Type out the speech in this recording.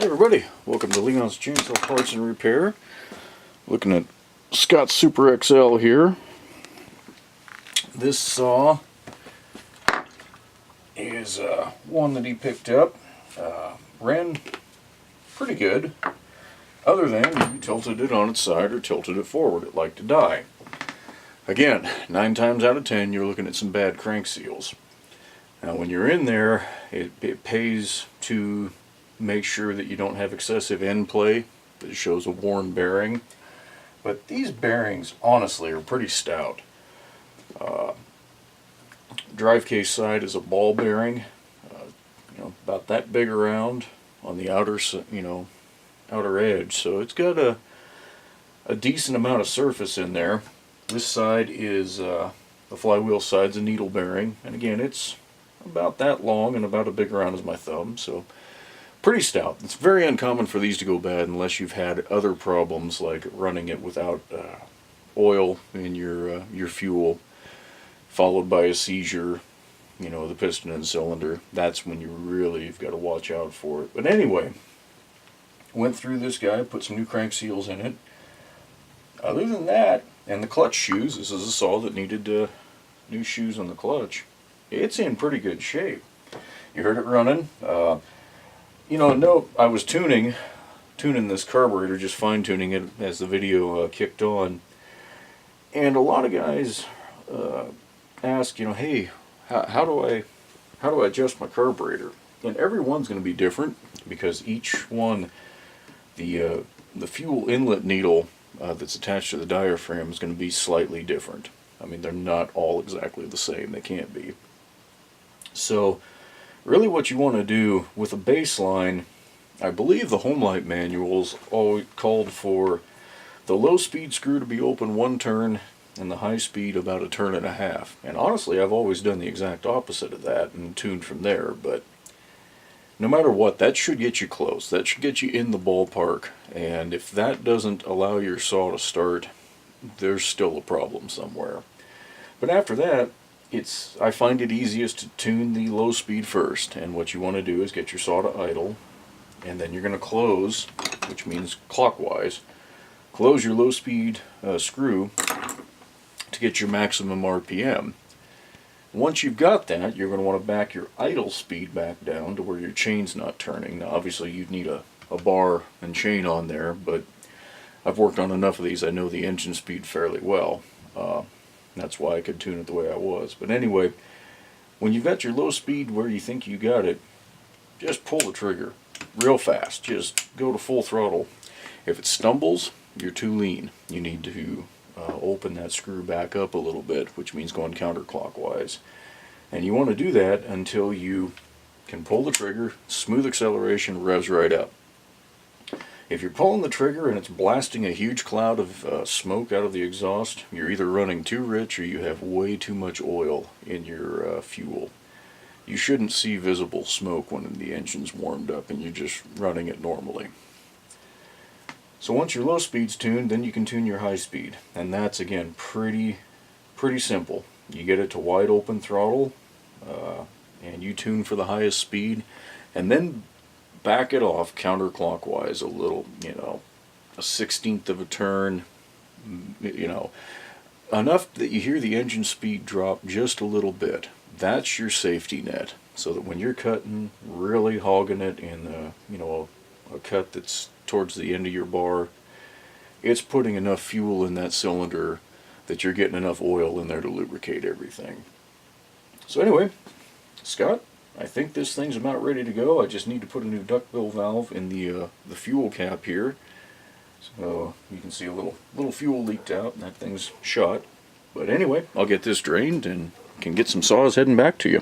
everybody, welcome to Leon's Chainsaw Parts and Repair. Looking at Scott's Super XL here. This saw is one that he picked up. Ran pretty good, other than you tilted it on its side or tilted it forward. It liked to die. Again, 9 times out of 10 you're looking at some bad crank seals. Now when you're in there, it pays to make sure that you don't have excessive end play that shows a worn bearing. But these bearings, honestly, are pretty stout. Drive case side is a ball bearing, about that big around on the outer, outer edge. So it's got a decent amount of surface in there. This side is the flywheel side's a needle bearing, and again, it's about that long and about as big around as my thumb. So pretty stout. It's very uncommon for these to go bad unless you've had other problems like running it without oil in your fuel, followed by a seizure, the piston and cylinder. That's when you've got to watch out for it. But anyway, went through this guy, put some new crank seals in it. Other than that, and the clutch shoes, this is a saw that needed new shoes on the clutch. It's in pretty good shape. You heard it running. I was tuning this carburetor, just fine-tuning it as the video kicked on. And a lot of guys ask, hey, how do I adjust my carburetor? And every one's going to be different because each one, the fuel inlet needle that's attached to the diaphragm is going to be slightly different. I mean, they're not all exactly the same. They can't be. So really what you want to do with a baseline, I believe the Homelite manuals always called for the low speed screw to be open 1 turn and the high speed about 1.5 turns. And honestly, I've always done the exact opposite of that and tuned from there. But no matter what, that should get you close. That should get you in the ballpark. And if that doesn't allow your saw to start, there's still a problem somewhere. But after that, I find it easiest to tune the low speed first, and what you want to do is get your saw to idle, and then you're going to close, which means clockwise, close your low speed screw to get your maximum RPM. Once you've got that, you're going to want to back your idle speed back down to where your chain's not turning. Now obviously you'd need a bar and chain on there, but I've worked on enough of these, I know the engine speed fairly well. That's why I could tune it the way I was. But anyway, when you've got your low speed where you think you got it, just pull the trigger real fast. Just go to full throttle. If it stumbles, you're too lean. You need to open that screw back up a little bit, which means going counterclockwise. And you want to do that until you can pull the trigger, smooth acceleration, revs right up. If you're pulling the trigger and it's blasting a huge cloud of smoke out of the exhaust, you're either running too rich or you have way too much oil in your fuel. You shouldn't see visible smoke when the engine's warmed up and you're just running it normally. So once your low speed's tuned, then you can tune your high speed. And that's, again, pretty simple. You get it to wide open throttle, and you tune for the highest speed, and then back it off counterclockwise a little, a 1/16 of a turn, enough that you hear the engine speed drop just a little bit. That's your safety net, so that when you're cutting, really hogging it in a cut that's towards the end of your bar, it's putting enough fuel in that cylinder that you're getting enough oil in there to lubricate everything. So anyway, Scott, I think this thing's about ready to go. I just need to put a new duckbill valve in the fuel cap here. So you can see a little fuel leaked out and that thing's shot. But anyway, I'll get this drained and can get some saws heading back to you.